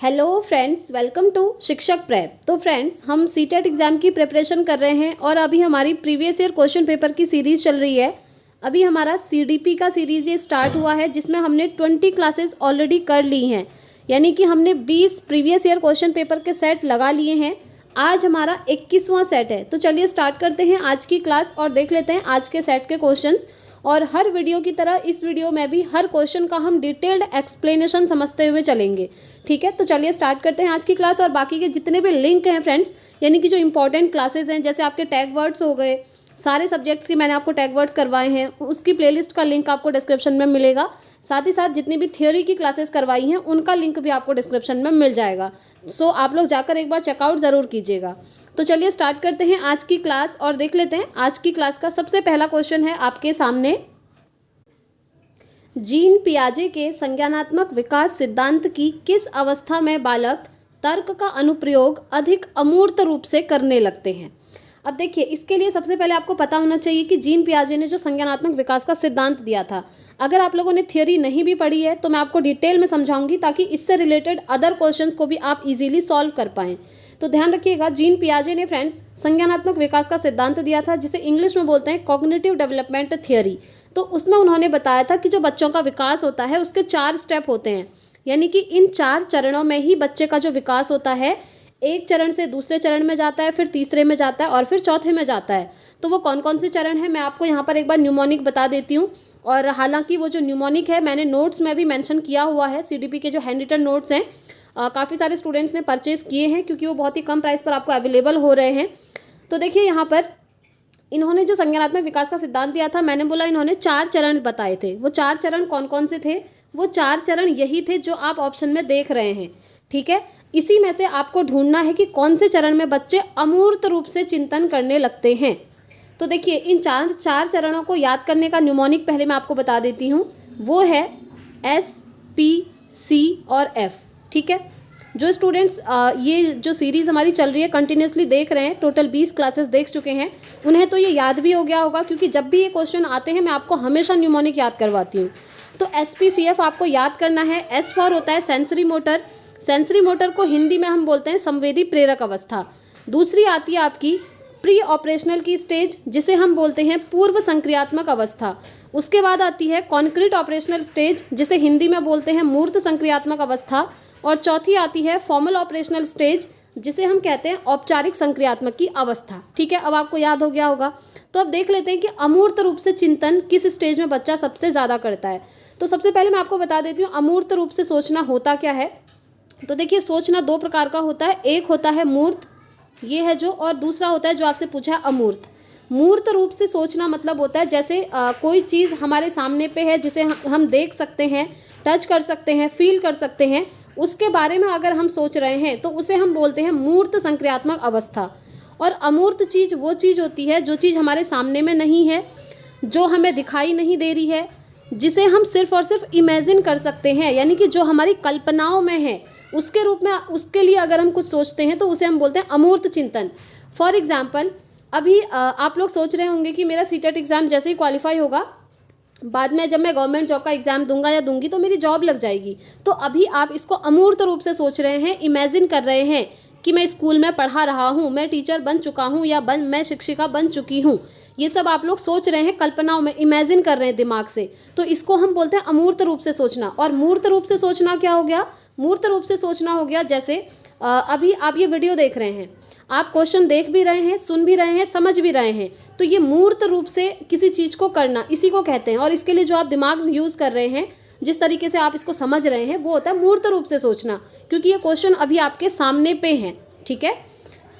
Hello friends, welcome to शिक्षक prep. तो friends, हम सीटेट एग्ज़ाम की प्रिपरेशन कर रहे हैं और अभी हमारी प्रीवियस ईयर क्वेश्चन पेपर की सीरीज़ चल रही है। अभी हमारा सीडीपी का सीरीज़ ये स्टार्ट हुआ है, जिसमें हमने 20 क्लासेस ऑलरेडी कर ली हैं, यानी कि हमने 20 प्रीवियस ईयर क्वेश्चन पेपर के सेट लगा लिए हैं। आज हमारा 21वां सेट है। तो चलिए स्टार्ट करते हैं आज की क्लास और देख लेते हैं आज के सेट के क्वेश्चंस। और हर वीडियो की तरह इस वीडियो में भी हर क्वेश्चन का हम डिटेल्ड एक्सप्लेनेशन समझते हुए चलेंगे। ठीक है, तो चलिए स्टार्ट करते हैं आज की क्लास। और बाकी के जितने भी लिंक हैं फ्रेंड्स, यानी कि जो इंपॉर्टेंट क्लासेस हैं, जैसे आपके टैग वर्ड्स हो गए, सारे सब्जेक्ट्स की मैंने आपको टैग वर्ड्स करवाए हैं, उसकी प्लेलिस्ट का लिंक आपको डिस्क्रिप्शन में मिलेगा। साथ ही साथ जितनी भी थ्योरी की क्लासेस करवाई हैं उनका लिंक भी आपको डिस्क्रिप्शन में मिल जाएगा। सो आप लोग जाकर एक बार चेकआउट ज़रूर कीजिएगा। तो चलिए स्टार्ट करते हैं आज की क्लास और देख लेते हैं आज की क्लास का सबसे पहला क्वेश्चन है आपके सामने। जीन पियाजे के संज्ञानात्मक विकास सिद्धांत की किस अवस्था में बालक तर्क का अनुप्रयोग अधिक अमूर्त रूप से करने लगते हैं। अब देखिए, इसके लिए सबसे पहले आपको पता होना चाहिए कि जीन पियाजे ने जो संज्ञानात्मक विकास का सिद्धांत दिया था, अगर आप लोगों ने थियोरी नहीं भी पढ़ी है तो मैं आपको डिटेल में समझाऊंगी, ताकि इससे रिलेटेड अदर क्वेश्चंस को भी आप इजीली सॉल्व कर पाएँ। तो ध्यान रखिएगा, जीन पियाजे ने फ्रेंड्स संज्ञानात्मक विकास का सिद्धांत दिया था, जिसे इंग्लिश में बोलते हैं कॉग्निटिव डेवलपमेंट थियोरी। तो उसमें उन्होंने बताया था कि जो बच्चों का विकास होता है उसके 4 स्टेप होते हैं, यानी कि इन 4 चरणों में ही बच्चे का जो विकास होता है, एक चरण से दूसरे चरण में जाता है, फिर तीसरे में जाता है और फिर चौथे में जाता है। तो वो कौन कौन से चरण है मैं आपको यहाँ पर एक बार न्यूमोनिक बता देती हूँ। और हालांकि वो जो न्यूमोनिक है मैंने नोट्स में भी मेंशन किया हुआ है, सीडीपी के जो हैंड रिटन नोट्स हैं काफ़ी सारे स्टूडेंट्स ने परचेज किए हैं, क्योंकि वो बहुत ही कम प्राइस पर आपको अवेलेबल हो रहे हैं। तो देखिए, यहाँ पर इन्होंने जो संज्ञानात्मक विकास का सिद्धांत दिया था, मैंने बोला इन्होंने 4 चरण बताए थे। वो 4 चरण कौन कौन से थे? वो 4 चरण यही थे जो आप ऑप्शन में देख रहे हैं। ठीक है, इसी में से आपको ढूंढना है कि कौन से चरण में बच्चे अमूर्त रूप से चिंतन करने लगते हैं। तो देखिए, इन 4 चरणों को याद करने का न्यूमोनिक पहले मैं आपको बता देती हूँ। वो है S, P, C और F। ठीक है, जो स्टूडेंट्स ये जो सीरीज़ हमारी चल रही है कंटिन्यूसली देख रहे हैं, टोटल 20 क्लासेस देख चुके हैं, उन्हें तो ये याद भी हो गया होगा, क्योंकि जब भी ये क्वेश्चन आते हैं मैं आपको हमेशा न्यूमोनिक याद करवाती हूँ। तो SPCF आपको याद करना है। S फॉर होता है सेंसरी मोटर। सेंसरी मोटर को हिंदी में हम बोलते हैं संवेदी प्रेरक अवस्था। दूसरी आती है आपकी प्री ऑपरेशनल की स्टेज, जिसे हम बोलते हैं पूर्व संक्रियात्मक अवस्था। उसके बाद आती है कॉन्क्रीट ऑपरेशनल स्टेज, जिसे हिंदी में बोलते हैं मूर्त संक्रियात्मक अवस्था। और चौथी आती है फॉर्मल ऑपरेशनल स्टेज, जिसे हम कहते हैं औपचारिक संक्रियात्मक की अवस्था। ठीक है, अब आपको याद हो गया होगा। तो अब देख लेते हैं कि अमूर्त रूप से चिंतन किस स्टेज में बच्चा सबसे ज़्यादा करता है। तो सबसे पहले मैं आपको बता देती हूँ अमूर्त रूप से सोचना होता क्या है। तो देखिए, सोचना 2 प्रकार का होता है। एक होता है मूर्त, ये है जो, और दूसरा होता है जो आपसे पूछा है अमूर्त। मूर्त रूप से सोचना मतलब होता है जैसे कोई चीज़ हमारे सामने पे है, जिसे हम देख सकते हैं, टच कर सकते हैं, फील कर सकते हैं, उसके बारे में अगर हम सोच रहे हैं तो उसे हम बोलते हैं मूर्त संक्रियात्मक अवस्था। और अमूर्त चीज़ वो चीज़ होती है जो चीज़ हमारे सामने में नहीं है, जो हमें दिखाई नहीं दे रही है, जिसे हम सिर्फ और सिर्फ इमेजिन कर सकते हैं, यानी कि जो हमारी कल्पनाओं में है, उसके रूप में उसके लिए अगर हम कुछ सोचते हैं तो उसे हम बोलते हैं अमूर्त चिंतन। फॉर एग्जाम्पल, अभी आप लोग सोच रहे होंगे कि मेरा सीटेट एग्ज़ाम जैसे ही क्वालिफाई होगा, बाद में जब मैं गवर्नमेंट जॉब का एग्ज़ाम दूंगा या दूंगी तो मेरी जॉब लग जाएगी। तो अभी आप इसको अमूर्त रूप से सोच रहे हैं, इमेजिन कर रहे हैं कि मैं स्कूल में पढ़ा रहा हूँ, मैं टीचर बन चुका हूँ, या मैं शिक्षिका बन चुकी हूँ। ये सब आप लोग सोच रहे हैं, कल्पनाओं में इमेजिन कर रहे हैं दिमाग से। तो इसको हम बोलते हैं अमूर्त रूप से सोचना। और मूर्त रूप से सोचना क्या हो गया? मूर्त रूप से सोचना हो गया जैसे अभी आप ये वीडियो देख रहे हैं, आप क्वेश्चन देख भी रहे हैं, सुन भी रहे हैं, समझ भी रहे हैं, तो ये मूर्त रूप से किसी चीज़ को करना, इसी को कहते हैं। और इसके लिए जो आप दिमाग यूज़ कर रहे हैं, जिस तरीके से आप इसको समझ रहे हैं, वो होता है मूर्त रूप से सोचना, क्योंकि ये क्वेश्चन अभी आपके सामने पे हैं। ठीक है,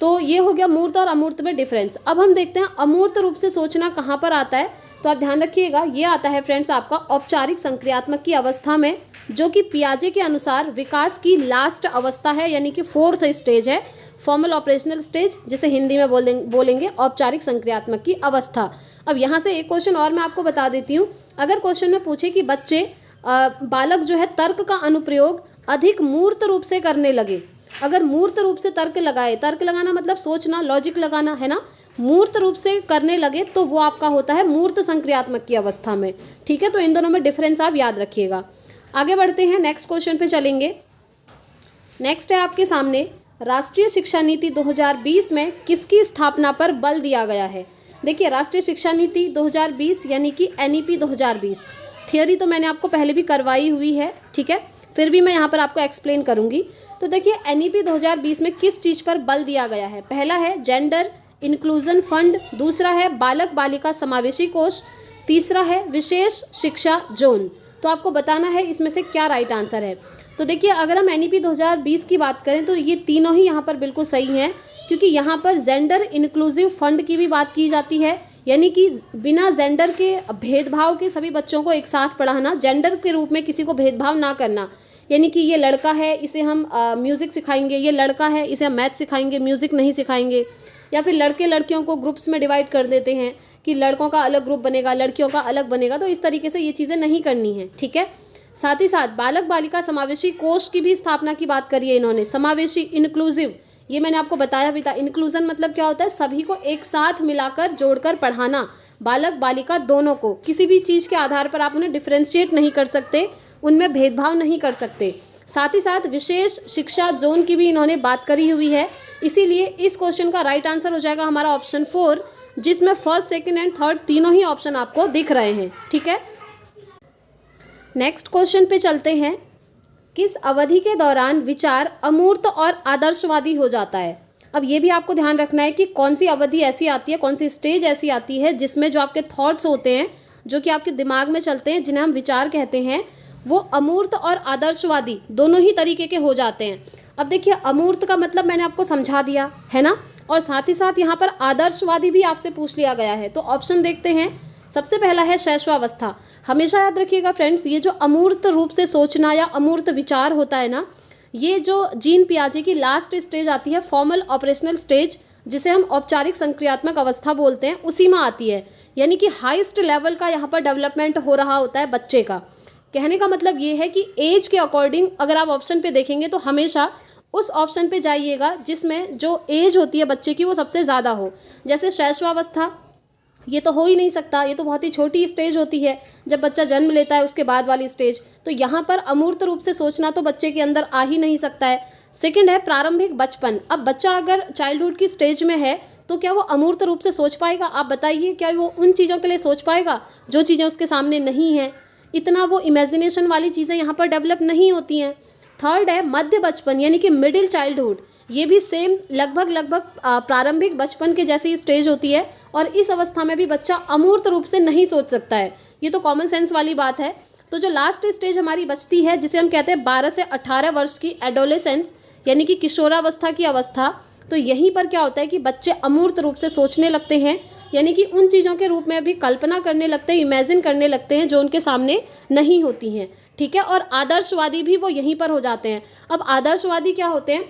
तो ये हो गया मूर्त और अमूर्त में डिफरेंस। अब हम देखते हैं अमूर्त रूप से सोचना कहाँ पर आता है। तो आप ध्यान रखिएगा, ये आता है फ्रेंड्स आपका औपचारिक संक्रियात्मक की अवस्था में, जो कि पियाजे के अनुसार विकास की लास्ट अवस्था है, यानी कि 4th स्टेज है, फॉर्मल ऑपरेशनल स्टेज, जिसे हिंदी में बोलेंगे औपचारिक संक्रियात्मक की अवस्था। अब यहाँ से एक क्वेश्चन और मैं आपको बता देती हूँ। अगर क्वेश्चन में पूछे कि बच्चे बालक जो है तर्क का अनुप्रयोग अधिक मूर्त रूप से करने लगे, अगर मूर्त रूप से तर्क लगाए, तर्क लगाना मतलब सोचना, लॉजिक लगाना है ना, मूर्त रूप से करने लगे, तो वो आपका होता है मूर्त संक्रियात्मक की अवस्था में। ठीक है, तो इन दोनों में डिफरेंस आप याद रखिएगा। आगे बढ़ते हैं, नेक्स्ट क्वेश्चन पे चलेंगे। नेक्स्ट है आपके सामने, राष्ट्रीय शिक्षा नीति 2020 में किसकी स्थापना पर बल दिया गया है। देखिए, राष्ट्रीय शिक्षा नीति 2020 यानी कि NEP 2020, थियोरी तो मैंने आपको पहले भी करवाई हुई है, ठीक है, फिर भी मैं यहाँ पर आपको एक्सप्लेन करूँगी। तो देखिए, NEP 2020 में किस चीज़ पर बल दिया गया है। पहला है जेंडर इंक्लूजन फंड, दूसरा है बालक बालिका समावेशी कोष, तीसरा है विशेष शिक्षा जोन। तो आपको बताना है इसमें से क्या राइट आंसर है। तो देखिए, अगर हम NEP 2020 की बात करें तो ये तीनों ही यहाँ पर बिल्कुल सही हैं, क्योंकि यहाँ पर जेंडर इंक्लूसिव फंड की भी बात की जाती है, यानी कि बिना जेंडर के भेदभाव के सभी बच्चों को एक साथ पढ़ाना, जेंडर के रूप में किसी को भेदभाव ना करना, यानी कि ये लड़का है इसे हम म्यूज़िक सिखाएंगे, ये लड़का है इसे हम मैथ सिखाएंगे, म्यूज़िक नहीं सिखाएंगे, या फिर लड़के लड़कियों को ग्रुप्स में डिवाइड कर देते हैं कि लड़कों का अलग ग्रुप बनेगा, लड़कियों का अलग बनेगा। तो इस तरीके से ये चीज़ें नहीं करनी है, ठीक है। साथ ही साथ बालक बालिका समावेशी कोष की भी स्थापना की बात करी है इन्होंने। समावेशी इंक्लूसिव, ये मैंने आपको बताया भी था। इंक्लूजन मतलब क्या होता है, सभी को एक साथ मिलाकर जोड़कर पढ़ाना, बालक बालिका दोनों को। किसी भी चीज़ के आधार पर आप उन्हें डिफ्रेंशिएट नहीं कर सकते, उनमें भेदभाव नहीं कर सकते। साथ ही साथ विशेष शिक्षा जोन की भी इन्होंने बात करी हुई है। इसीलिए इस क्वेश्चन का राइट आंसर हो जाएगा हमारा ऑप्शन 4, जिसमें फर्स्ट, सेकंड एंड थर्ड तीनों ही ऑप्शन आपको दिख रहे हैं, ठीक है। नेक्स्ट क्वेश्चन पे चलते हैं। किस अवधि के दौरान विचार अमूर्त और आदर्शवादी हो जाता है। अब ये भी आपको ध्यान रखना है कि कौन सी अवधि ऐसी आती है, कौन सी स्टेज ऐसी आती है जिसमें जो आपके थॉट्स होते हैं, जो कि आपके दिमाग में चलते हैं, जिन्हें हम विचार कहते हैं, वो अमूर्त और आदर्शवादी दोनों ही तरीके के हो जाते हैं। अब देखिए, अमूर्त का मतलब मैंने आपको समझा दिया है ना, और साथ ही साथ यहाँ पर आदर्शवादी भी आपसे पूछ लिया गया है। तो ऑप्शन देखते हैं। सबसे पहला है शैशवावस्था। हमेशा याद रखिएगा फ्रेंड्स, ये जो अमूर्त रूप से सोचना या अमूर्त विचार होता है ना, ये जो जीन पियाजे की लास्ट स्टेज आती है, फॉर्मल ऑपरेशनल स्टेज, जिसे हम औपचारिक संक्रियात्मक अवस्था बोलते हैं, उसी में आती है। यानी कि हाईएस्ट लेवल का यहाँ पर डेवलपमेंट हो रहा होता है बच्चे का। कहने का मतलब ये है कि एज के अकॉर्डिंग अगर आप ऑप्शन पे देखेंगे तो हमेशा उस ऑप्शन पे जाइएगा जिसमें जो एज होती है बच्चे की वो सबसे ज़्यादा हो। जैसे शैशवावस्था, ये तो हो ही नहीं सकता, ये तो बहुत ही छोटी स्टेज होती है, जब बच्चा जन्म लेता है उसके बाद वाली स्टेज। तो यहाँ पर अमूर्त रूप से सोचना तो बच्चे के अंदर आ ही नहीं सकता है। सेकंड है प्रारंभिक बचपन। अब बच्चा अगर चाइल्डहुड की स्टेज में है तो क्या वो अमूर्त रूप से सोच पाएगा? आप बताइए, क्या वो उन चीज़ों के लिए सोच पाएगा जो चीज़ें उसके सामने नहीं हैं? इतना वो इमेजिनेशन वाली चीज़ें यहाँ पर डेवलप नहीं होती हैं। थर्ड है मध्य बचपन, यानी कि मिडिल चाइल्डहुड। ये भी सेम लगभग प्रारंभिक बचपन के जैसी स्टेज होती है, और इस अवस्था में भी बच्चा अमूर्त रूप से नहीं सोच सकता है। ये तो कॉमन सेंस वाली बात है। तो जो लास्ट स्टेज हमारी बचती है, जिसे हम कहते हैं 12 से 18 वर्ष की एडोलेसेंस, यानी कि किशोरावस्था की अवस्था, तो यहीं पर क्या होता है कि बच्चे अमूर्त रूप से सोचने लगते हैं, यानी कि उन चीज़ों के रूप में भी कल्पना करने लगते हैं, इमेजिन करने लगते हैं जो उनके सामने नहीं होती हैं, ठीक है। और आदर्शवादी भी वो यहीं पर हो जाते हैं। अब आदर्शवादी क्या होते हैं,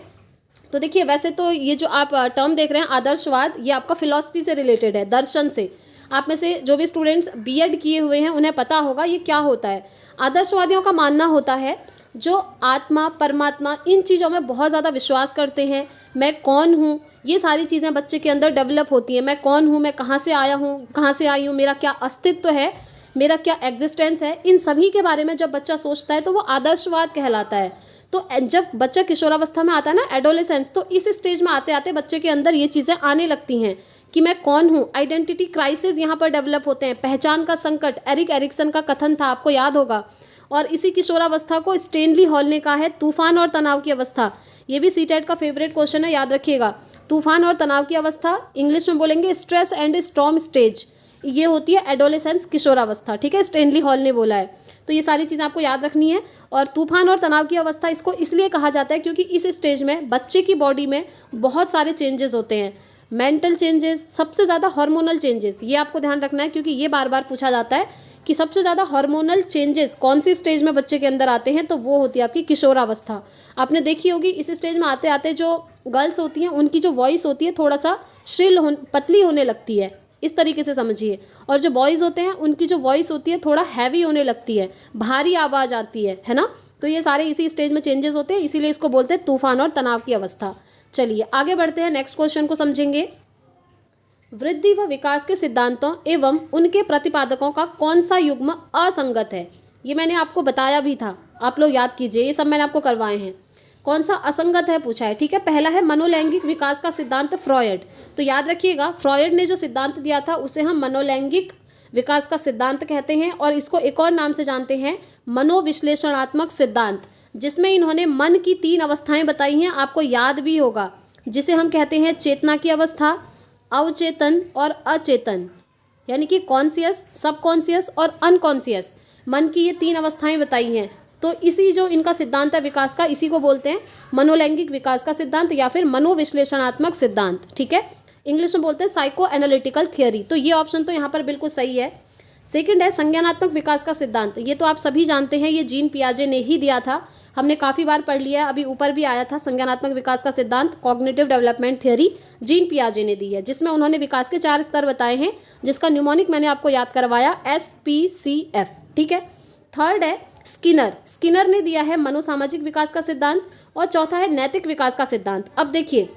तो देखिए, वैसे तो ये जो आप टर्म देख रहे हैं आदर्शवाद, ये आपका फिलॉसफी से रिलेटेड है, दर्शन से। आप में से जो भी स्टूडेंट्स बीएड किए हुए हैं उन्हें पता होगा ये क्या होता है। आदर्शवादियों का मानना होता है जो आत्मा, परमात्मा, इन चीज़ों में बहुत ज़्यादा विश्वास करते हैं। मैं कौन हूँ, ये सारी चीज़ें बच्चे के अंदर डेवलप होती हैं। मैं कौन हूँ, मैं कहाँ से आया हूँ, कहाँ से आई हूँ, मेरा क्या अस्तित्व है, मेरा क्या एग्जिस्टेंस है, इन सभी के बारे में जब बच्चा सोचता है तो वो आदर्शवाद कहलाता है। तो जब बच्चा किशोरावस्था में आता है ना, एडोलेसेंस, तो इस स्टेज में आते आते बच्चे के अंदर ये चीज़ें आने लगती हैं कि मैं कौन हूँ। आइडेंटिटी क्राइसिस यहाँ पर डेवलप होते हैं, पहचान का संकट। एरिक एरिक्सन का कथन था, आपको याद होगा। और इसी किशोरावस्था को स्टेनली हॉल ने कहा है तूफान और तनाव की अवस्था। ये भी सीटेट का फेवरेट क्वेश्चन है, याद रखिएगा। तूफान और तनाव की अवस्था, इंग्लिश में बोलेंगे स्ट्रेस एंड स्टॉर्म स्टेज, ये होती है एडोलेसेंस, किशोरावस्था, ठीक है, स्टेनली हॉल ने बोला है। तो ये सारी चीज़ें आपको याद रखनी है। और तूफान और तनाव की अवस्था इसको इसलिए कहा जाता है क्योंकि इस स्टेज में बच्चे की बॉडी में बहुत सारे चेंजेस होते हैं। मेंटल चेंजेस, सबसे ज़्यादा हार्मोनल चेंजेस, ये आपको ध्यान रखना है क्योंकि ये बार बार पूछा जाता है कि सबसे ज़्यादा हार्मोनल चेंजेस कौन सी स्टेज में बच्चे के अंदर आते हैं, तो वो होती है आपकी किशोरावस्था। आपने देखी होगी इस स्टेज में आते आते जो गर्ल्स होती हैं उनकी जो वॉइस होती है थोड़ा सा पतली होने लगती है, इस तरीके से समझिए। और जो बॉयज़ होते हैं उनकी जो वॉइस होती है थोड़ा हैवी होने लगती है, भारी आवाज़ आती है ना। तो ये सारे इसी स्टेज में चेंजेस होते हैं, इसीलिए इसको बोलते हैं तूफान और तनाव की अवस्था। चलिए आगे बढ़ते हैं, नेक्स्ट क्वेश्चन को समझेंगे। वृद्धि व विकास के सिद्धांतों एवं उनके प्रतिपादकों का कौन सा युग्म असंगत है? ये मैंने आपको बताया भी था, आप लोग याद कीजिए, ये सब मैंने आपको करवाए हैं। कौन सा असंगत है पूछा है, ठीक है। पहला है मनोलैंगिक विकास का सिद्धांत फ्रॉयड। तो याद रखिएगा, फ्रॉयड ने जो सिद्धांत दिया था उसे हम मनोलैंगिक विकास का सिद्धांत कहते हैं, और इसको एक और नाम से जानते हैं, मनोविश्लेषणात्मक सिद्धांत, जिसमें इन्होंने मन की 3 अवस्थाएं बताई हैं, आपको याद भी होगा, जिसे हम कहते हैं चेतना की अवस्था, अवचेतन और अचेतन, यानी कि कॉन्शियस, सबकॉन्शियस और अनकॉन्शियस। मन की ये 3 अवस्थाएं बताई हैं। तो इसी जो इनका सिद्धांत है विकास का, इसी को बोलते हैं मनोलैंगिक विकास का सिद्धांत या फिर मनोविश्लेषणात्मक सिद्धांत, ठीक है। इंग्लिश में बोलते हैं साइको एनालिटिकल थियोरी। तो ये ऑप्शन तो यहाँ पर बिल्कुल सही है। सेकंड है संज्ञानात्मक विकास का सिद्धांत। ये तो आप सभी जानते हैं, ये जीन पियाजे ने ही दिया था, हमने काफ़ी बार पढ़ लिया है, अभी ऊपर भी आया था। संज्ञानात्मक विकास का सिद्धांत कॉग्निटिव डेवलपमेंट थियोरी जीन पियाजे ने दी है, जिसमें उन्होंने विकास के 4 स्तर बताए हैं, जिसका न्यूमोनिक मैंने आपको याद करवाया SPCF, ठीक है। थर्ड है स्किनर ने दिया है मनोसामाजिक विकास का सिद्धांत, और चौथा है नैतिक विकास का सिद्धांत। अब देखिए,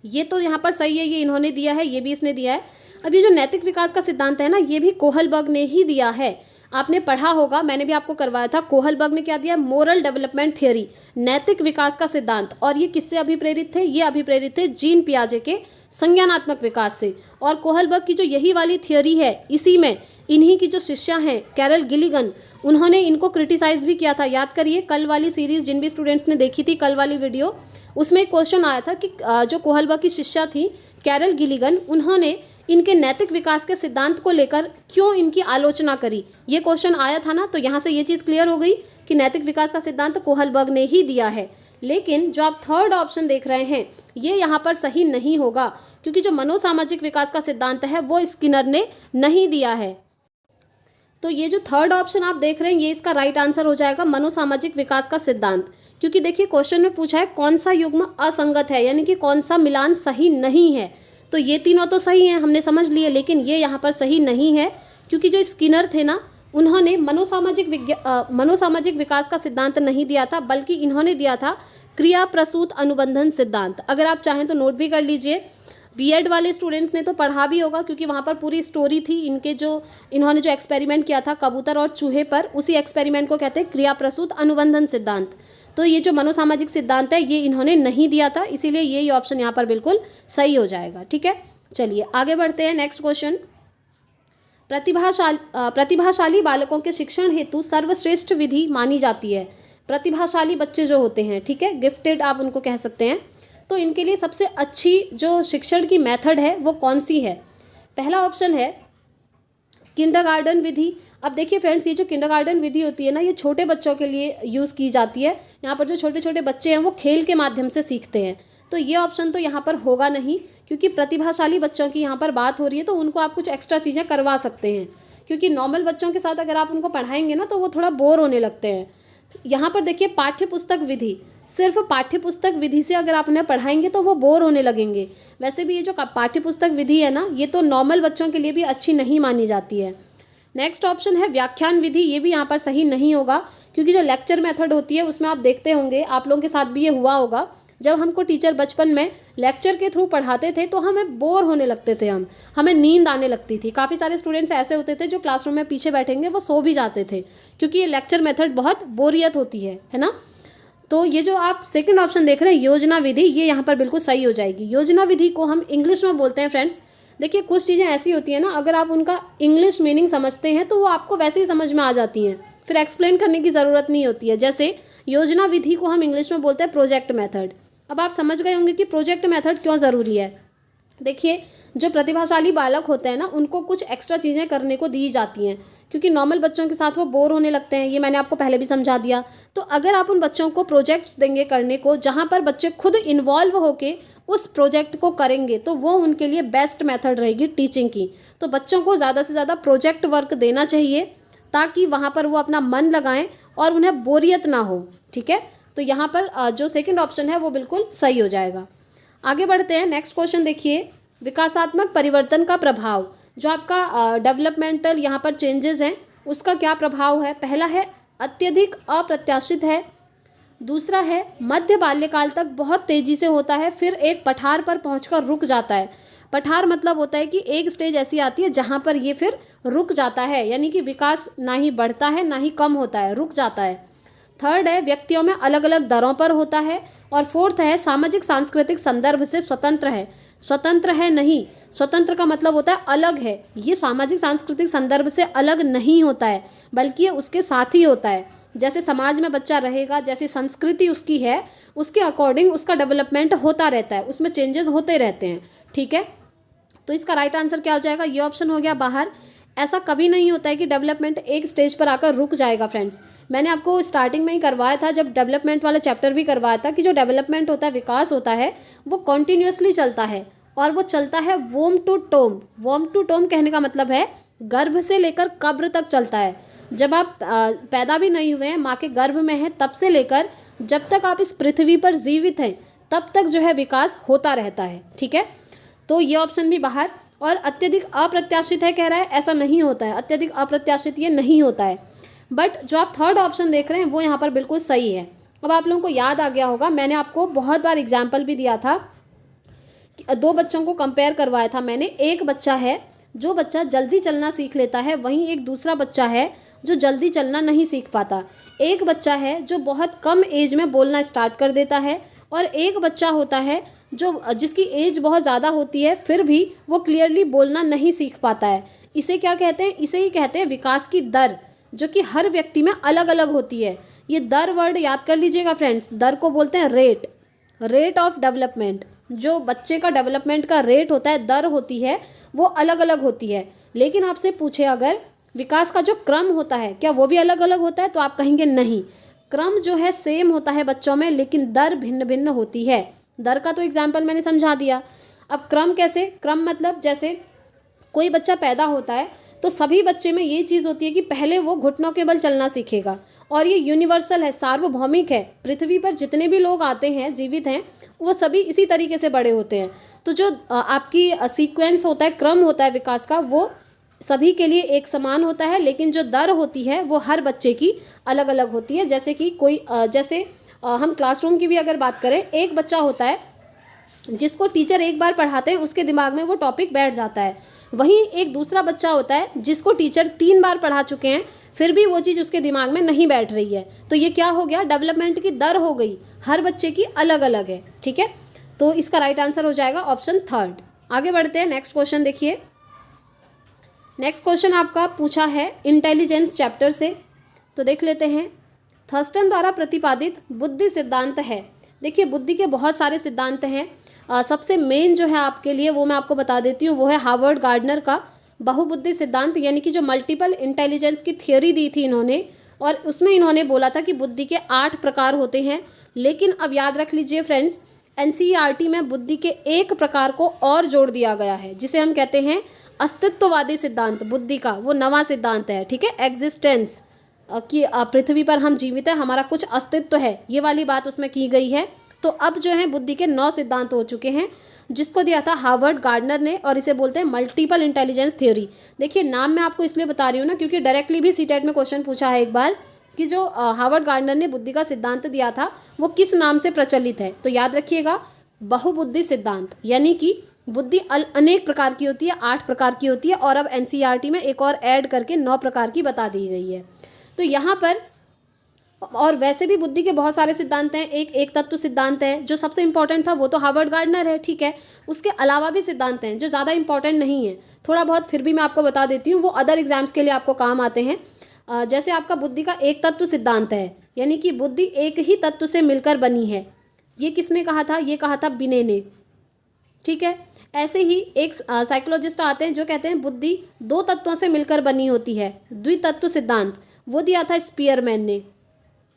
ये तो यहाँ पर सही है, ये इन्होंने दिया है, ये भी इसने दिया है। अब ये जो नैतिक विकास का सिद्धांत है ना, ये भी कोहलबर्ग ने ही दिया है। आपने पढ़ा होगा, मैंने भी आपको करवाया था। कोहलबर्ग ने क्या दिया? मोरल डेवलपमेंट थियोरी, नैतिक विकास का सिद्धांत। और ये किससे अभिप्रेरित थे? ये अभिप्रेरित थे जीन पियाजे के संज्ञानात्मक विकास से। और कोहलबर्ग की जो यही वाली थियोरी है, इसी में इन्हीं की जो शिष्या हैं कैरल गिलिगन, उन्होंने इनको क्रिटिसाइज भी किया था। याद करिए, कल वाली सीरीज जिन भी स्टूडेंट्स ने देखी थी, कल वाली वीडियो, उसमें एक क्वेश्चन आया था कि जो कोहलबर्ग की शिष्या थी कैरल गिलिगन, उन्होंने इनके नैतिक विकास के सिद्धांत को लेकर क्यों इनकी आलोचना करी। ये क्वेश्चन आया था ना, तो यहाँ से ये चीज़ क्लियर हो गई कि नैतिक विकास का सिद्धांत कोहलबर्ग ने ही दिया है। लेकिन जो आप थर्ड ऑप्शन देख रहे हैं, ये यहाँ पर सही नहीं होगा, क्योंकि जो मनोसामाजिक विकास का सिद्धांत है वो स्किनर ने नहीं दिया है। तो ये जो थर्ड ऑप्शन आप देख रहे हैं, ये इसका राइट आंसर हो जाएगा, मनोसामाजिक विकास का सिद्धांत। क्योंकि देखिए, क्वेश्चन में पूछा है कौन सा युग्म असंगत है, यानी कि कौन सा मिलान सही नहीं है। तो ये तीनों तो सही हैं, हमने समझ लिए, लेकिन ये यहाँ पर सही नहीं है, क्योंकि जो स्किनर थे ना, उन्होंने मनोसामाजिक विकास का सिद्धांत नहीं दिया था, बल्कि इन्होंने दिया था क्रिया प्रसूत अनुबंधन सिद्धांत। अगर आप चाहें तो नोट भी कर लीजिए। बीएड वाले स्टूडेंट्स ने तो पढ़ा भी होगा, क्योंकि वहाँ पर पूरी स्टोरी थी इनके, जो इन्होंने जो एक्सपेरिमेंट किया था कबूतर और चूहे पर, उसी एक्सपेरिमेंट को कहते हैं क्रिया प्रसूत अनुबंधन सिद्धांत। तो ये जो मनोसामाजिक सिद्धांत है, ये इन्होंने नहीं दिया था, इसीलिए ये ऑप्शन यहाँ पर बिल्कुल सही हो जाएगा। ठीक है, चलिए आगे बढ़ते हैं। नेक्स्ट क्वेश्चन, प्रतिभाशाली बालकों के शिक्षण हेतु सर्वश्रेष्ठ विधि मानी जाती है। प्रतिभाशाली बच्चे जो होते हैं, ठीक है, गिफ्टेड आप उनको कह सकते हैं, तो इनके लिए सबसे अच्छी जो शिक्षण की मेथड है वो कौन सी है? पहला ऑप्शन है किंडरगार्टन विधि। अब देखिए फ्रेंड्स, ये जो किंडरगार्टन विधि होती है ना, ये छोटे बच्चों के लिए यूज़ की जाती है। यहाँ पर जो छोटे छोटे बच्चे हैं वो खेल के माध्यम से सीखते हैं, तो ये ऑप्शन तो यहाँ पर होगा नहीं, क्योंकि प्रतिभाशाली बच्चों की यहाँ पर बात हो रही है, तो उनको आप कुछ एक्स्ट्रा चीज़ें करवा सकते हैं। क्योंकि नॉर्मल बच्चों के साथ अगर आप उनको पढ़ाएंगे ना, तो वो थोड़ा बोर होने लगते हैं। यहाँ पर देखिए, पाठ्य पुस्तक विधि, सिर्फ पाठ्य पुस्तक विधि से अगर आप उन्हें पढ़ाएंगे तो वो बोर होने लगेंगे। वैसे भी ये जो पाठ्य पुस्तक विधि है ना, ये तो नॉर्मल बच्चों के लिए भी अच्छी नहीं मानी जाती है। नेक्स्ट ऑप्शन है व्याख्यान विधि। ये भी यहाँ पर सही नहीं होगा, क्योंकि जो लेक्चर मेथड होती है उसमें आप देखते होंगे, आप लोगों के साथ भी ये हुआ होगा, जब हमको टीचर बचपन में लेक्चर के थ्रू पढ़ाते थे तो हमें बोर होने लगते थे, हमें नींद आने लगती थी। काफ़ी सारे स्टूडेंट्स ऐसे होते थे जो क्लासरूम में पीछे बैठेंगे वो सो भी जाते थे, क्योंकि ये लेक्चर मेथड बहुत बोरियत होती है ना। तो ये जो आप सेकंड ऑप्शन देख रहे हैं योजना विधि, ये यहाँ पर बिल्कुल सही हो जाएगी। योजना विधि को हम इंग्लिश में बोलते हैं फ्रेंड्स। देखिए, कुछ चीज़ें ऐसी होती हैं ना, अगर आप उनका इंग्लिश मीनिंग समझते हैं तो वो आपको वैसे ही समझ में आ जाती हैं, फिर एक्सप्लेन करने की ज़रूरत नहीं होती है। जैसे योजना विधि को हम इंग्लिश में बोलते हैं प्रोजेक्ट मेथड। अब आप समझ गए होंगे कि प्रोजेक्ट मेथड क्यों ज़रूरी है। देखिए, जो प्रतिभाशाली बालक होते हैं ना, उनको कुछ एक्स्ट्रा चीज़ें करने को दी जाती हैं, क्योंकि नॉर्मल बच्चों के साथ वो बोर होने लगते हैं। ये मैंने आपको पहले भी समझा दिया। तो अगर आप उन बच्चों को प्रोजेक्ट्स देंगे करने को, जहाँ पर बच्चे खुद इन्वॉल्व होके उस प्रोजेक्ट को करेंगे, तो वो उनके लिए बेस्ट मेथड रहेगी टीचिंग की। तो बच्चों को ज़्यादा से ज़्यादा प्रोजेक्ट वर्क देना चाहिए, ताकि वहाँ पर वो अपना मन लगाएं और उन्हें बोरियत ना हो। ठीक है, तो यहाँ पर जो सेकंड ऑप्शन है वो बिल्कुल सही हो जाएगा। आगे बढ़ते हैं। नेक्स्ट क्वेश्चन देखिए, विकासात्मक परिवर्तन का प्रभाव, जो आपका डेवलपमेंटल यहाँ पर चेंजेस हैं, उसका क्या प्रभाव है? पहला है अत्यधिक अप्रत्याशित है, दूसरा है मध्य बाल्यकाल तक बहुत तेज़ी से होता है, फिर एक पठार पर पहुंचकर रुक जाता है। पठार मतलब होता है कि एक स्टेज ऐसी आती है जहाँ पर ये फिर रुक जाता है, यानी कि विकास ना ही बढ़ता है ना ही कम होता है, रुक जाता है। थर्ड है व्यक्तियों में अलग अलग दरों पर होता है, और फोर्थ है सामाजिक सांस्कृतिक संदर्भ से स्वतंत्र है। स्वतंत्र है नहीं, स्वतंत्र का मतलब होता है अलग है, ये सामाजिक सांस्कृतिक संदर्भ से अलग नहीं होता है बल्कि ये उसके साथ ही होता है। जैसे समाज में बच्चा रहेगा, जैसी संस्कृति उसकी है उसके अकॉर्डिंग उसका डेवलपमेंट होता रहता है, उसमें चेंजेस होते रहते हैं। ठीक है, तो इसका राइट आंसर क्या हो जाएगा, ये ऑप्शन हो गया बाहर। ऐसा कभी नहीं होता है कि डेवलपमेंट एक स्टेज पर आकर रुक जाएगा फ्रेंड्स। मैंने आपको स्टार्टिंग में ही करवाया था, जब डेवलपमेंट वाला चैप्टर भी करवाया था, कि जो डेवलपमेंट होता है, विकास होता है, वो कॉन्टीन्यूसली चलता है और वो चलता है वोम टू टोम। वोम टू टोम कहने का मतलब है गर्भ से लेकर कब्र तक चलता है। जब आप पैदा भी नहीं हुए हैं, माँ के गर्भ में हैं, तब से लेकर जब तक आप इस पृथ्वी पर जीवित हैं तब तक जो है विकास होता रहता है। ठीक है, तो ये ऑप्शन भी बाहर। और अत्यधिक अप्रत्याशित है कह रहा है, ऐसा नहीं होता है, अत्यधिक अप्रत्याशित ये नहीं होता है। बट जो आप थर्ड ऑप्शन देख रहे हैं वो यहाँ पर बिल्कुल सही है। अब आप लोगों को याद आ गया होगा, मैंने आपको बहुत बार एग्जाम्पल भी दिया था, दो बच्चों को कंपेयर करवाया था मैंने। एक बच्चा है जो बच्चा जल्दी चलना सीख लेता है, वहीं एक दूसरा बच्चा है जो जल्दी चलना नहीं सीख पाता। एक बच्चा है जो बहुत कम एज में बोलना स्टार्ट कर देता है, और एक बच्चा होता है जिसकी एज बहुत ज़्यादा होती है फिर भी वो क्लियरली बोलना नहीं सीख पाता है। इसे क्या कहते हैं, इसे ही कहते हैं विकास की दर, जो कि हर व्यक्ति में अलग अलग होती है। ये दर वर्ड याद कर लीजिएगा फ्रेंड्स, दर को बोलते हैं रेट, रेट ऑफ डेवलपमेंट। जो बच्चे का डेवलपमेंट का रेट होता है, दर होती है, वो अलग अलग होती है। लेकिन आपसे पूछे अगर विकास का जो क्रम होता है, क्या वो भी अलग अलग होता है, तो आप कहेंगे नहीं, क्रम जो है सेम होता है बच्चों में, लेकिन दर भिन्न भिन्न होती है। दर का तो एग्जाम्पल मैंने समझा दिया। अब क्रम कैसे, क्रम मतलब जैसे कोई बच्चा पैदा होता है तो सभी बच्चे में ये चीज़ होती है कि पहले वो घुटनों के बल चलना सीखेगा, और ये यूनिवर्सल है, सार्वभौमिक है। पृथ्वी पर जितने भी लोग आते हैं, जीवित हैं, वो सभी इसी तरीके से बड़े होते हैं। तो जो आपकी सीक्वेंस होता है, क्रम होता है विकास का, वो सभी के लिए एक समान होता है, लेकिन जो दर होती है वो हर बच्चे की अलग अलग होती है। जैसे कि जैसे हम क्लासरूम की भी अगर बात करें, एक बच्चा होता है जिसको टीचर एक बार पढ़ाते हैं उसके दिमाग में वो टॉपिक बैठ जाता है, वहीं एक दूसरा बच्चा होता है जिसको टीचर 3 बार पढ़ा चुके हैं फिर भी वो चीज़ उसके दिमाग में नहीं बैठ रही है। तो ये क्या हो गया, डेवलपमेंट की दर हो गई, हर बच्चे की अलग अलग है। ठीक है, तो इसका राइट आंसर हो जाएगा ऑप्शन थर्ड। आगे बढ़ते हैं, नेक्स्ट क्वेश्चन देखिए। नेक्स्ट क्वेश्चन आपका पूछा है इंटेलिजेंस चैप्टर से, तो देख लेते हैं। थर्स्टन द्वारा प्रतिपादित बुद्धि सिद्धांत है। देखिए, बुद्धि के बहुत सारे सिद्धांत हैं, सबसे मेन जो है आपके लिए वो मैं आपको बता देती हूँ, वो है हार्वर्ड गार्डनर का बहुबुद्धि सिद्धांत, यानी कि जो मल्टीपल इंटेलिजेंस की थियोरी दी थी इन्होंने, और उसमें इन्होंने बोला था कि बुद्धि के 8 प्रकार होते हैं। लेकिन अब याद रख लीजिए फ्रेंड्स, एनसीईआरटी में बुद्धि के एक प्रकार को और जोड़ दिया गया है, जिसे हम कहते हैं अस्तित्ववादी सिद्धांत। बुद्धि का वो नवा सिद्धांत है। ठीक है, एग्जिस्टेंस, कि पृथ्वी पर हम जीवित है, हमारा कुछ अस्तित्व है, ये वाली बात उसमें की गई है। तो अब जो है बुद्धि के 9 सिद्धांत हो चुके हैं, जिसको दिया था हार्वर्ड गार्डनर ने, और इसे बोलते हैं मल्टीपल इंटेलिजेंस थ्योरी। देखिए, नाम मैं आपको इसलिए बता रही हूँ ना, क्योंकि डायरेक्टली भी सीटेट में क्वेश्चन पूछा है एक बार कि जो हार्वर्ड गार्डनर ने बुद्धि का सिद्धांत दिया था वो किस नाम से प्रचलित है। तो याद रखिएगा, बहुबुद्धि सिद्धांत, यानी कि बुद्धि अनेक प्रकार की होती है, 8 प्रकार की होती है, और अब एनसीईआरटी में एक और ऐड करके 9 प्रकार की बता दी गई है। तो यहाँ पर, और वैसे भी बुद्धि के बहुत सारे सिद्धांत हैं। एक तत्व सिद्धांत है जो सबसे इंपॉर्टेंट था, वो तो हार्वर्ड गार्डनर है। ठीक है, उसके अलावा भी सिद्धांत हैं जो ज़्यादा इंपॉर्टेंट नहीं है, थोड़ा बहुत फिर भी मैं आपको बता देती हूँ, वो अदर एग्जाम्स के लिए आपको काम आते हैं। जैसे आपका बुद्धि का एक तत्व सिद्धांत है, यानी कि बुद्धि एक ही तत्व से मिलकर बनी है। ये किसने कहा था, ये कहा था बिने ने। ठीक है, ऐसे ही एक साइकोलॉजिस्ट आते हैं जो कहते हैं बुद्धि 2 तत्वों से मिलकर बनी होती है, द्वितत्व सिद्धांत, वो दिया था स्पीयरमैन ने।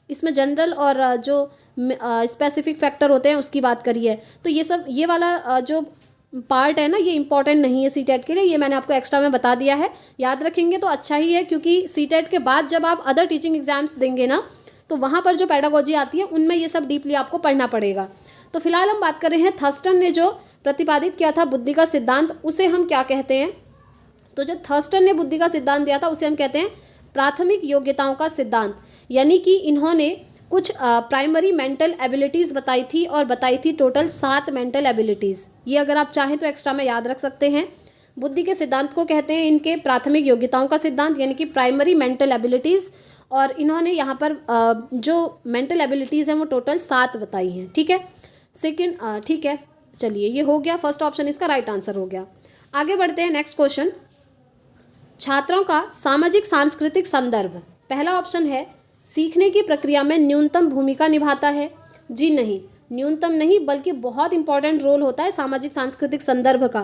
इसमें जनरल और जो स्पेसिफिक फैक्टर होते हैं उसकी बात करी है। तो ये वाला जो पार्ट है ना, ये इंपॉर्टेंट नहीं है सीटेट के लिए, ये मैंने आपको एक्स्ट्रा में बता दिया है। याद रखेंगे तो अच्छा ही है, क्योंकि सीटेट के बाद जब आप अदर टीचिंग एग्जाम्स देंगे ना, तो वहाँ पर जो पेडागोजी आती है उनमें ये सब डीपली आपको पढ़ना पड़ेगा। तो फिलहाल हम बात कर रहे हैं थर्स्टन ने जो प्रतिपादित किया था बुद्धि का सिद्धांत, उसे हम क्या कहते हैं। तो जो थर्स्टन ने बुद्धि का सिद्धांत दिया था उसे हम कहते हैं प्राथमिक योग्यताओं का सिद्धांत, यानी कि इन्होंने कुछ प्राइमरी मेंटल एबिलिटीज़ बताई थी, और बताई थी टोटल 7 मेंटल एबिलिटीज़। ये अगर आप चाहें तो एक्स्ट्रा में याद रख सकते हैं। बुद्धि के सिद्धांत को कहते हैं इनके प्राथमिक योग्यताओं का सिद्धांत, यानी कि प्राइमरी मेंटल एबिलिटीज़, और इन्होंने यहाँ पर जो मेंटल एबिलिटीज़ हैं वो टोटल 7 बताई हैं। ठीक है, सेकंड, ठीक है, चलिए ये हो गया, फर्स्ट ऑप्शन इसका राइट आंसर हो गया। आगे बढ़ते हैं, नेक्स्ट क्वेश्चन। छात्रों का सामाजिक सांस्कृतिक संदर्भ, पहला ऑप्शन है सीखने की प्रक्रिया में न्यूनतम भूमिका निभाता है। जी नहीं, न्यूनतम नहीं बल्कि बहुत इंपॉर्टेंट रोल होता है सामाजिक सांस्कृतिक संदर्भ का,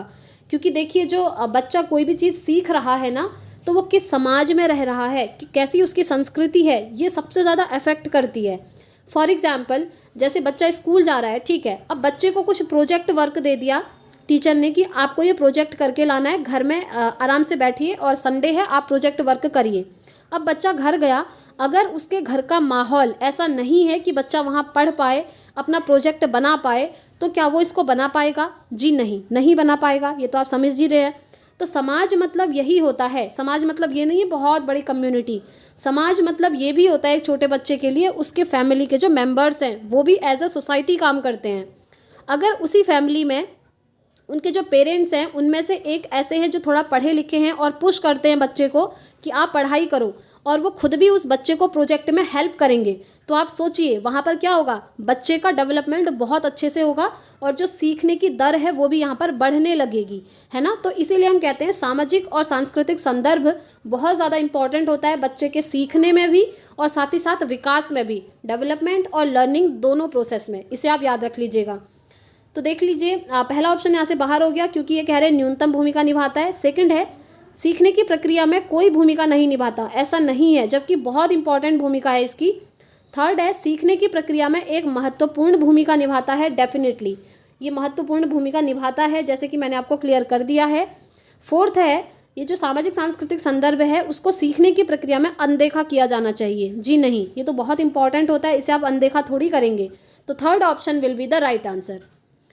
क्योंकि देखिए जो बच्चा कोई भी चीज़ सीख रहा है ना, तो वो किस समाज में रह रहा है, कि कैसी उसकी संस्कृति है, ये सबसे ज़्यादा अफेक्ट करती है। फॉर एग्जाम्पल, जैसे बच्चा स्कूल जा रहा है, ठीक है, अब बच्चे को कुछ प्रोजेक्ट वर्क दे दिया टीचर ने कि आपको ये प्रोजेक्ट करके लाना है, घर में आराम से बैठिए और संडे है आप प्रोजेक्ट वर्क करिए। अब बच्चा घर गया, अगर उसके घर का माहौल ऐसा नहीं है कि बच्चा वहाँ पढ़ पाए, अपना प्रोजेक्ट बना पाए, तो क्या वो इसको बना पाएगा? जी नहीं, नहीं बना पाएगा, ये तो आप समझ ही रहे हैं। तो समाज मतलब यही होता है, समाज मतलब ये नहीं है बहुत बड़ी कम्युनिटी, समाज मतलब ये भी होता है एक छोटे बच्चे के लिए उसके फैमिली के जो मेंबर्स हैं वो भी एज अ सोसाइटी काम करते हैं। अगर उसी फैमिली में उनके जो पेरेंट्स हैं उनमें से एक ऐसे हैं जो थोड़ा पढ़े लिखे हैं और पुश करते हैं बच्चे को कि आप पढ़ाई करो, और वो खुद भी उस बच्चे को प्रोजेक्ट में हेल्प करेंगे, तो आप सोचिए वहाँ पर क्या होगा, बच्चे का डेवलपमेंट बहुत अच्छे से होगा और जो सीखने की दर है वो भी यहाँ पर बढ़ने लगेगी, है ना। तो इसीलिए हम कहते हैं सामाजिक और सांस्कृतिक संदर्भ बहुत ज़्यादा इंपॉर्टेंट होता है बच्चे के सीखने में भी और साथ ही साथ विकास में भी, डेवलपमेंट और लर्निंग दोनों प्रोसेस में, इसे आप याद रख लीजिएगा। तो देख लीजिए, पहला ऑप्शन यहाँ से बाहर हो गया क्योंकि ये कह रहे हैं न्यूनतम भूमिका निभाता है। सेकंड है सीखने की प्रक्रिया में कोई भूमिका नहीं निभाता, ऐसा नहीं है, जबकि बहुत इंपॉर्टेंट भूमिका है इसकी। थर्ड है सीखने की प्रक्रिया में एक महत्वपूर्ण भूमिका निभाता है, डेफिनेटली ये महत्वपूर्ण भूमिका निभाता है, जैसे कि मैंने आपको क्लियर कर दिया है। फोर्थ है ये जो सामाजिक सांस्कृतिक संदर्भ है उसको सीखने की प्रक्रिया में अनदेखा किया जाना चाहिए। जी नहीं, ये तो बहुत इंपॉर्टेंट होता है, इसे आप अनदेखा थोड़ी करेंगे। तो third option will be the right answer.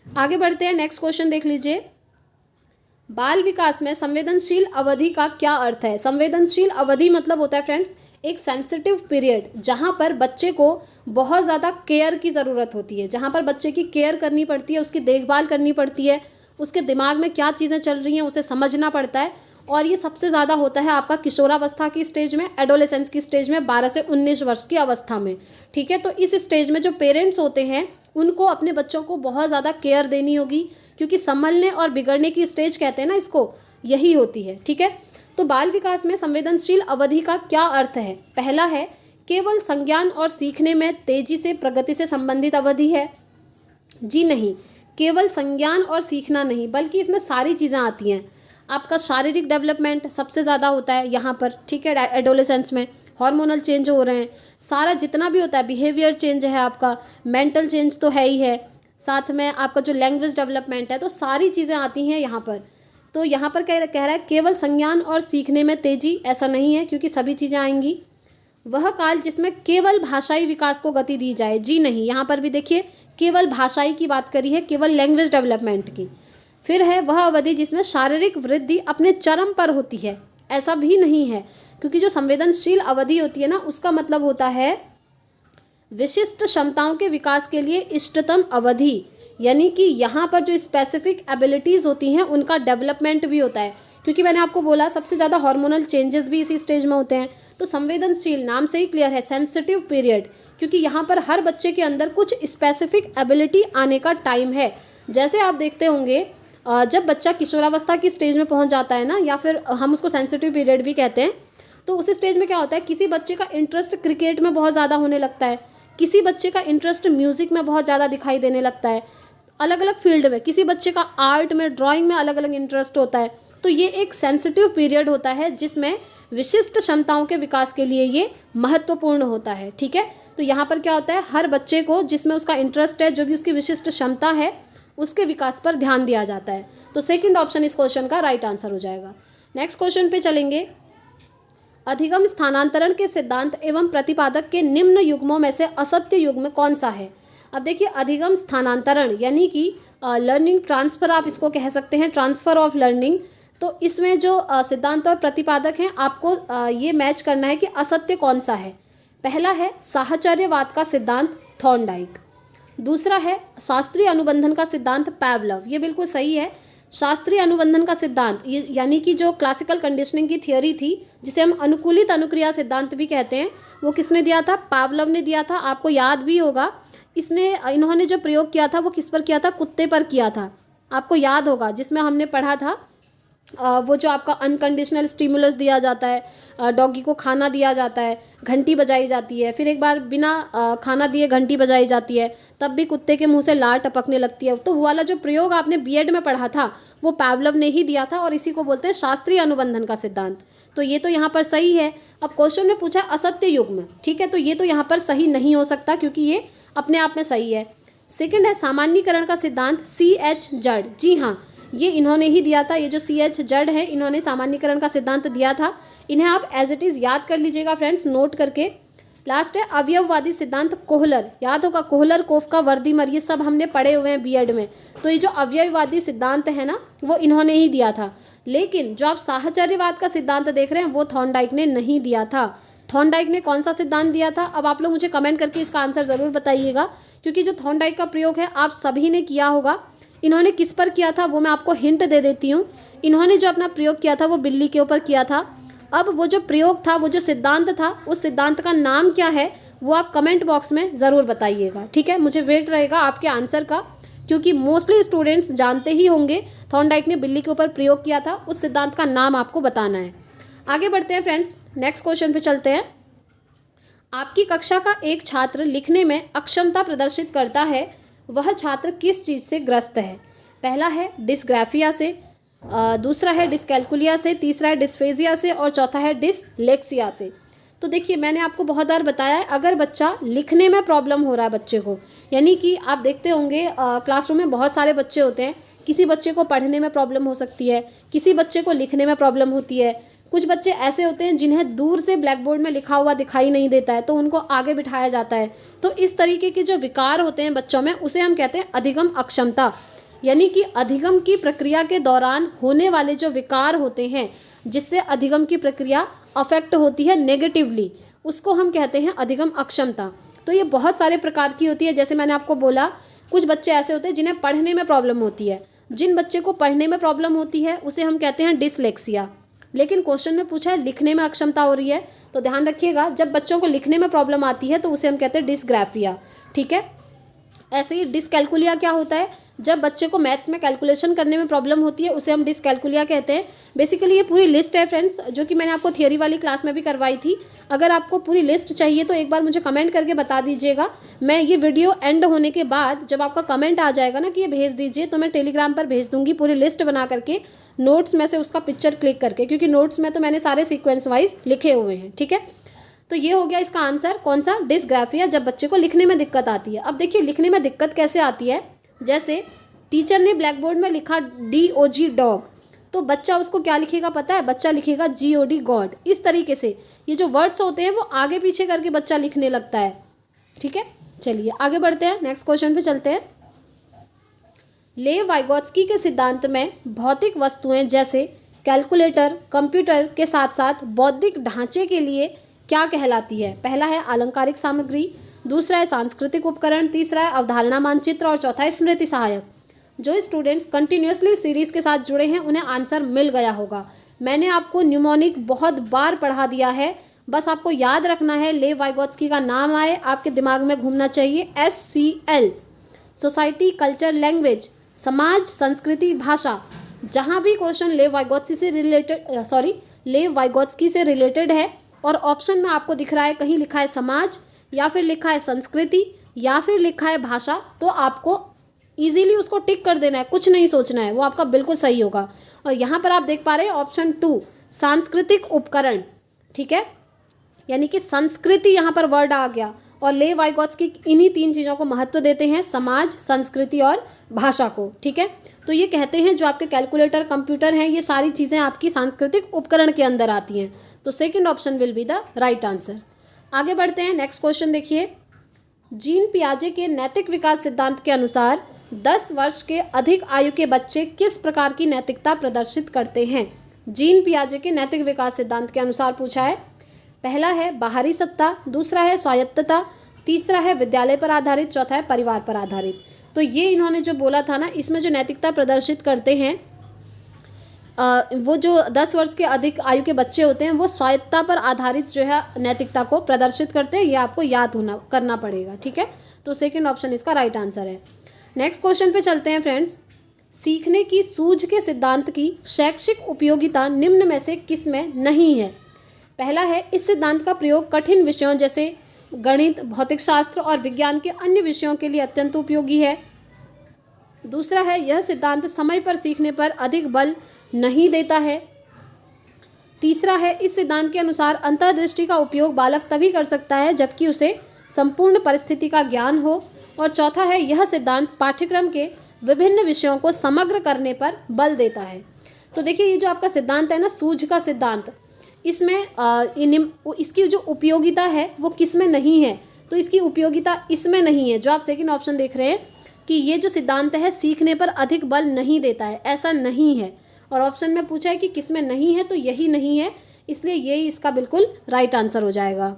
आगे बढ़ते हैं, नेक्स्ट क्वेश्चन देख लीजिए। बाल विकास में संवेदनशील अवधि का क्या अर्थ है? संवेदनशील अवधि मतलब होता है फ्रेंड्स एक सेंसिटिव पीरियड, जहाँ पर बच्चे को बहुत ज़्यादा केयर की ज़रूरत होती है, जहाँ पर बच्चे की केयर करनी पड़ती है, उसकी देखभाल करनी पड़ती है, उसके दिमाग में क्या चीज़ें चल रही हैं उसे समझना पड़ता है। और ये सबसे ज़्यादा होता है आपका किशोरावस्था की स्टेज में, एडोलेसेंस की स्टेज में, 12 से 19 वर्ष की अवस्था में। ठीक है, तो इस स्टेज में जो पेरेंट्स होते हैं उनको अपने बच्चों को बहुत ज़्यादा केयर देनी होगी, क्योंकि संभलने और बिगड़ने की स्टेज कहते हैं ना इसको, यही होती है। ठीक है, तो बाल विकास में संवेदनशील अवधि का क्या अर्थ है? पहला है केवल संज्ञान और सीखने में तेजी से प्रगति से संबंधित अवधि है। जी नहीं, केवल संज्ञान और सीखना नहीं, बल्कि इसमें सारी चीज़ें आती हैं। आपका शारीरिक डेवलपमेंट सबसे ज़्यादा होता है यहाँ पर, ठीक है, एडोलेसेंस में हार्मोनल चेंज हो रहे हैं, सारा जितना भी होता है, बिहेवियर चेंज है आपका, मेंटल चेंज तो है ही है, साथ में आपका जो लैंग्वेज डेवलपमेंट है, तो सारी चीज़ें आती हैं यहाँ पर। तो यहाँ पर कह रहा है केवल संज्ञान और सीखने में तेजी, ऐसा नहीं है, क्योंकि सभी चीज़ें आएंगी। वह काल जिसमें केवल भाषाई विकास को गति दी जाए। जी नहीं, यहाँ पर भी देखिए केवल भाषाई की बात करी है, केवल लैंग्वेज डेवलपमेंट की। फिर है वह अवधि जिसमें शारीरिक वृद्धि अपने चरम पर होती है। ऐसा भी नहीं है, क्योंकि जो संवेदनशील अवधि होती है ना, उसका मतलब होता है विशिष्ट क्षमताओं के विकास के लिए इष्टतम अवधि, यानी कि यहाँ पर जो स्पेसिफिक एबिलिटीज़ होती हैं उनका डेवलपमेंट भी होता है, क्योंकि मैंने आपको बोला सबसे ज़्यादा हार्मोनल चेंजेस भी इसी स्टेज में होते हैं। तो संवेदनशील नाम से ही क्लियर है, सेंसिटिव पीरियड, क्योंकि यहाँ पर हर बच्चे के अंदर कुछ स्पेसिफिक एबिलिटी आने का टाइम है। जैसे आप देखते होंगे जब बच्चा किशोरावस्था की स्टेज में पहुँच जाता है ना, या फिर हम उसको सेंसिटिव पीरियड भी कहते हैं, तो उस स्टेज में क्या होता है, किसी बच्चे का इंटरेस्ट क्रिकेट में बहुत ज़्यादा होने लगता है, किसी बच्चे का इंटरेस्ट म्यूज़िक में बहुत ज़्यादा दिखाई देने लगता है, अलग अलग फील्ड में, किसी बच्चे का आर्ट में, ड्राइंग में अलग अलग इंटरेस्ट होता है। तो ये एक सेंसिटिव पीरियड होता है जिसमें विशिष्ट क्षमताओं के विकास के लिए ये महत्वपूर्ण होता है। ठीक है, तो यहाँ पर क्या होता है, हर बच्चे को जिसमें उसका इंटरेस्ट है, जो भी उसकी विशिष्ट क्षमता है, उसके विकास पर ध्यान दिया जाता है। तो सेकंड ऑप्शन इस क्वेश्चन का राइट आंसर हो जाएगा। नेक्स्ट क्वेश्चन पे चलेंगे। अधिगम स्थानांतरण के सिद्धांत एवं प्रतिपादक के निम्न युग्मों में से असत्य युग्म कौन सा है? अब देखिए, अधिगम स्थानांतरण यानी कि लर्निंग ट्रांसफ़र आप इसको कह सकते हैं, ट्रांसफ़र ऑफ लर्निंग। तो इसमें जो सिद्धांत और प्रतिपादक हैं, आपको ये मैच करना है कि असत्य कौन सा है। पहला है साहचर्यवाद का सिद्धांत, थॉर्नडाइक। दूसरा है शास्त्रीय अनुबंधन का सिद्धांत, पैवलव। ये बिल्कुल सही है, शास्त्रीय अनुबंधन का सिद्धांत, ये यानी कि जो क्लासिकल कंडीशनिंग की थियोरी थी, जिसे हम अनुकूलित अनुक्रिया सिद्धांत भी कहते हैं, वो किसने दिया था? पावलव ने दिया था। आपको याद भी होगा, इन्होंने जो प्रयोग किया था वो किस पर किया था? कुत्ते पर किया था। आपको याद होगा, जिसमें हमने पढ़ा था वो जो आपका अनकंडीशनल स्टिमुलस दिया जाता है, डॉगी को खाना दिया जाता है, घंटी बजाई जाती है, फिर एक बार बिना खाना दिए घंटी बजाई जाती है, तब भी कुत्ते के मुंह से लार टपकने लगती है। तो वो वाला जो प्रयोग आपने बीएड में पढ़ा था वो पावलव ने ही दिया था, और इसी को बोलते हैं शास्त्रीय अनुबंधन का सिद्धांत। तो ये तो यहाँ पर सही है। अब क्वेश्चन में पूछा असत्य युग्म, ठीक है, तो ये तो यहाँ पर सही नहीं हो सकता क्योंकि ये अपने आप में सही है। सेकेंड है सामान्यीकरण का सिद्धांत, CH जड़। जी हाँ, ये इन्होंने ही दिया था। ये जो CH जड़ है, इन्होंने सामान्यीकरण का सिद्धांत दिया था। इन्हें आप एज इट इज़ याद कर लीजिएगा फ्रेंड्स, नोट करके। लास्ट है अवयववादी सिद्धांत, कोहलर। याद होगा, कोहलर, कोफका, वर्दीमर, ये सब हमने पढ़े हुए हैं बीएड में। तो ये जो अवयववादी सिद्धांत है ना, वो इन्होंने ही दिया था। लेकिन जो आप साहचर्यवाद का सिद्धांत देख रहे हैं वो थॉर्नडाइक ने नहीं दिया था। थॉर्नडाइक ने कौन सा सिद्धांत दिया था? अब आप लोग मुझे कमेंट करके इसका आंसर ज़रूर बताइएगा, क्योंकि जो थॉर्नडाइक का प्रयोग है आप सभी ने किया होगा। इन्होंने किस पर किया था वो मैं आपको हिंट दे देती हूँ। इन्होंने जो अपना प्रयोग किया था वो बिल्ली के ऊपर किया था। अब वो जो प्रयोग था, वो जो सिद्धांत था, उस सिद्धांत का नाम क्या है वो आप कमेंट बॉक्स में ज़रूर बताइएगा, ठीक है। मुझे वेट रहेगा आपके आंसर का, क्योंकि मोस्टली स्टूडेंट्स जानते ही होंगे थॉर्नडाइक ने बिल्ली के ऊपर प्रयोग किया था। उस सिद्धांत का नाम आपको बताना है। आगे बढ़ते हैं फ्रेंड्स, नेक्स्ट क्वेश्चन पे चलते हैं। आपकी कक्षा का एक छात्र लिखने में अक्षमता प्रदर्शित करता है, वह छात्र किस चीज़ से ग्रस्त है? पहला है डिस्ग्राफिया से, दूसरा है डिस्कैल्कुलिया से, तीसरा है डिस्फेजिया से, और चौथा है डिसलेक्सिया से। तो देखिए, मैंने आपको बहुत बार बताया है, अगर बच्चा लिखने में प्रॉब्लम हो रहा है बच्चे को, यानी कि आप देखते होंगे क्लासरूम में बहुत सारे बच्चे होते हैं। किसी बच्चे को पढ़ने में प्रॉब्लम हो सकती है, किसी बच्चे को लिखने में प्रॉब्लम होती है। कुछ बच्चे ऐसे होते हैं जिन्हें दूर से ब्लैक बोर्ड में लिखा हुआ दिखाई नहीं देता है, तो उनको आगे बिठाया जाता है। तो इस तरीके के जो विकार होते हैं बच्चों में, उसे हम कहते हैं अधिगम अक्षमता। यानी कि अधिगम की प्रक्रिया के दौरान होने वाले जो विकार होते हैं, जिससे अधिगम की प्रक्रिया अफेक्ट होती है नेगेटिवली, उसको हम कहते हैं अधिगम अक्षमता। तो ये बहुत सारे प्रकार की होती है। जैसे मैंने आपको बोला, कुछ बच्चे ऐसे होते हैं जिन्हें पढ़ने में प्रॉब्लम होती है। जिन बच्चे को पढ़ने में प्रॉब्लम होती है उसे हम कहते हैं डिसलेक्सिया। लेकिन क्वेश्चन में पूछा है लिखने में अक्षमता हो रही है, तो ध्यान रखिएगा, जब बच्चों को लिखने में प्रॉब्लम आती है तो उसे हम कहते हैं डिसग्राफिया, ठीक है। ऐसे ही डिसकैल्कुलिया क्या होता है? जब बच्चे को मैथ्स में कैलकुलेशन करने में प्रॉब्लम होती है उसे हम डिसकैल्कुलिया कहते हैं। बेसिकली ये पूरी लिस्ट है फ्रेंड्स, जो कि मैंने आपको थियोरी वाली क्लास में भी करवाई थी। अगर आपको पूरी लिस्ट चाहिए तो एक बार मुझे कमेंट करके बता दीजिएगा। मैं ये वीडियो एंड होने के बाद जब आपका कमेंट आ जाएगा ना कि ये भेज दीजिए, तो मैं टेलीग्राम पर भेज दूंगी पूरी लिस्ट बना करके, नोट्स में से उसका पिक्चर क्लिक करके, क्योंकि नोट्स में तो मैंने सारे सीक्वेंस वाइज लिखे हुए हैं, ठीक है। तो ये हो गया इसका आंसर, कौन सा? डिसग्राफिया, जब बच्चे को लिखने में दिक्कत आती है। अब देखिए, लिखने में दिक्कत कैसे आती है? जैसे टीचर ने ब्लैक बोर्ड में लिखा DOG डॉग, तो बच्चा उसको क्या लिखेगा पता है? बच्चा लिखेगा GOD गॉड। इस तरीके से ये जो वर्ड्स होते हैं वो आगे पीछे करके बच्चा लिखने लगता है, ठीक है। चलिए आगे बढ़ते हैं, नेक्स्ट क्वेश्चन पे चलते हैं। लेव वाइगोत्स्की के सिद्धांत में भौतिक वस्तुएं जैसे कैलकुलेटर, कंप्यूटर के साथ साथ बौद्धिक ढांचे के लिए क्या कहलाती है? पहला है अलंकारिक सामग्री, दूसरा है सांस्कृतिक उपकरण, तीसरा है अवधारणा मानचित्र, और चौथा है स्मृति सहायक। जो स्टूडेंट्स कंटिन्यूसली सीरीज के साथ जुड़े हैं उन्हें आंसर मिल गया होगा। मैंने आपको न्यूमोनिक बहुत बार पढ़ा दिया है, बस आपको याद रखना है। लेव वाइगोत्स्की का नाम आए आपके दिमाग में घूमना चाहिए, SCL, सोसाइटी, कल्चर, लैंग्वेज, समाज, संस्कृति, भाषा। जहाँ भी क्वेश्चन लेव वाइगोत्स्की से रिलेटेड है और ऑप्शन में आपको दिख रहा है कहीं लिखा है समाज, या फिर लिखा है संस्कृति, या फिर लिखा है भाषा, तो आपको इजीली उसको टिक कर देना है, कुछ नहीं सोचना है, वो आपका बिल्कुल सही होगा। और यहाँ पर आप देख पा रहे हैं ऑप्शन 2 सांस्कृतिक उपकरण, ठीक है, यानी कि संस्कृति यहाँ पर वर्ड आ गया। और लेव वाइगोत्स्की इन्हीं 3 चीज़ों को महत्व देते हैं, समाज, संस्कृति और भाषा को, ठीक है। तो ये कहते हैं जो आपके कैलकुलेटर, कंप्यूटर हैं, ये सारी चीज़ें आपकी सांस्कृतिक उपकरण के अंदर आती हैं। तो second option will be the right answer. आगे बढ़ते हैं, नेक्स्ट क्वेश्चन देखिए। जीन पियाजे के नैतिक विकास सिद्धांत के अनुसार 10 वर्ष के अधिक आयु के बच्चे किस प्रकार की नैतिकता प्रदर्शित करते हैं? जीन पियाजे के नैतिक विकास सिद्धांत के अनुसार पूछा है। पहला है बाहरी सत्ता, दूसरा है स्वायत्तता, तीसरा है विद्यालय पर आधारित, चौथा है परिवार पर आधारित। तो ये इन्होंने जो बोला था ना, इसमें जो नैतिकता प्रदर्शित करते हैं वो जो 10 वर्ष के अधिक आयु के बच्चे होते हैं वो स्वायत्तता पर आधारित जो है नैतिकता को प्रदर्शित करते हैं। ये आपको याद करना पड़ेगा, ठीक है। तो सेकंड ऑप्शन इसका राइट आंसर है। नेक्स्ट क्वेश्चन पे चलते हैं फ्रेंड्स। सीखने की सूझ के सिद्धांत की शैक्षिक उपयोगिता निम्न में से किस में नहीं है? पहला है, इस सिद्धांत का प्रयोग कठिन विषयों जैसे गणित, भौतिक शास्त्र और विज्ञान के अन्य विषयों के लिए अत्यंत उपयोगी है। दूसरा है, यह सिद्धांत समय पर सीखने पर अधिक बल नहीं देता है। तीसरा है, इस सिद्धांत के अनुसार अंतर्दृष्टि का उपयोग बालक तभी कर सकता है जबकि उसे संपूर्ण परिस्थिति का ज्ञान हो। और चौथा है, यह सिद्धांत पाठ्यक्रम के विभिन्न विषयों को समग्र करने पर बल देता है। तो देखिए, ये जो आपका सिद्धांत है ना, सूझ का सिद्धांत, इसमें इसकी जो उपयोगिता है वो किस में नहीं है? तो इसकी उपयोगिता इसमें नहीं है। जो आप सेकंड ऑप्शन देख रहे हैं कि ये जो सिद्धांत है सीखने पर अधिक बल नहीं देता है, ऐसा नहीं है। और ऑप्शन में पूछा है कि किस में नहीं है, तो यही नहीं है, इसलिए ये इसका बिल्कुल राइट आंसर हो जाएगा।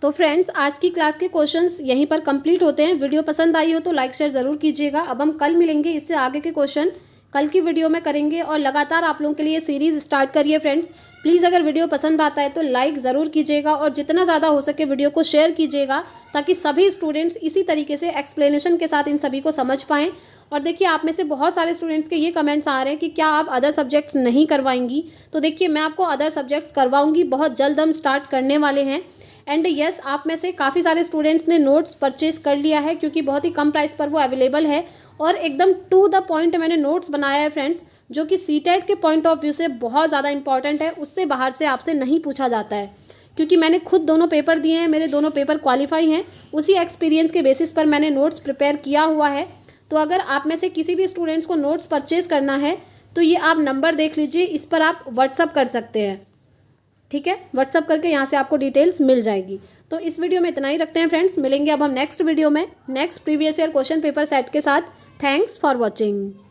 तो फ्रेंड्स, आज की क्लास के क्वेश्चंस यहीं पर कंप्लीट होते हैं। वीडियो पसंद आई हो तो लाइक शेयर ज़रूर कीजिएगा। अब हम कल मिलेंगे, इससे आगे के क्वेश्चन कल की वीडियो में करेंगे और लगातार आप लोगों के लिए सीरीज़ स्टार्ट करिए फ्रेंड्स। प्लीज़ अगर वीडियो पसंद आता है तो लाइक ज़रूर कीजिएगा और जितना ज़्यादा हो सके वीडियो को शेयर कीजिएगा ताकि सभी स्टूडेंट्स इसी तरीके से एक्सप्लेनेशन के साथ इन सभी को समझ पाएँ। और देखिए, आप में से बहुत सारे स्टूडेंट्स के ये कमेंट्स आ रहे हैं कि क्या आप अदर सब्जेक्ट्स नहीं करवाएंगी? तो देखिए, मैं आपको अदर सब्जेक्ट्स करवाऊंगी, बहुत जल्द हम स्टार्ट करने वाले हैं। एंड यस, आप में से काफ़ी सारे स्टूडेंट्स ने नोट्स परचेज कर लिया है क्योंकि बहुत ही कम प्राइस पर वो अवेलेबल है और एकदम टू द पॉइंट मैंने नोट्स बनाया है फ्रेंड्स, जो कि सीटेट के पॉइंट ऑफ व्यू से बहुत ज़्यादा इंपॉर्टेंट है। उससे बाहर से आपसे नहीं पूछा जाता है क्योंकि मैंने खुद दोनों पेपर दिए हैं, मेरे दोनों पेपर क्वालिफाई हैं, उसी एक्सपीरियंस के बेसिस पर मैंने नोट्स प्रिपेयर किया हुआ है। तो अगर आप में से किसी भी स्टूडेंट्स को नोट्स परचेज करना है तो ये आप नंबर देख लीजिए, इस पर आप व्हाट्सअप कर सकते हैं, ठीक है। व्हाट्सअप करके यहाँ से आपको डिटेल्स मिल जाएगी। तो इस वीडियो में इतना ही रखते हैं फ्रेंड्स, मिलेंगे अब हम नेक्स्ट वीडियो में next previous year question paper set के साथ। Thanks for watching.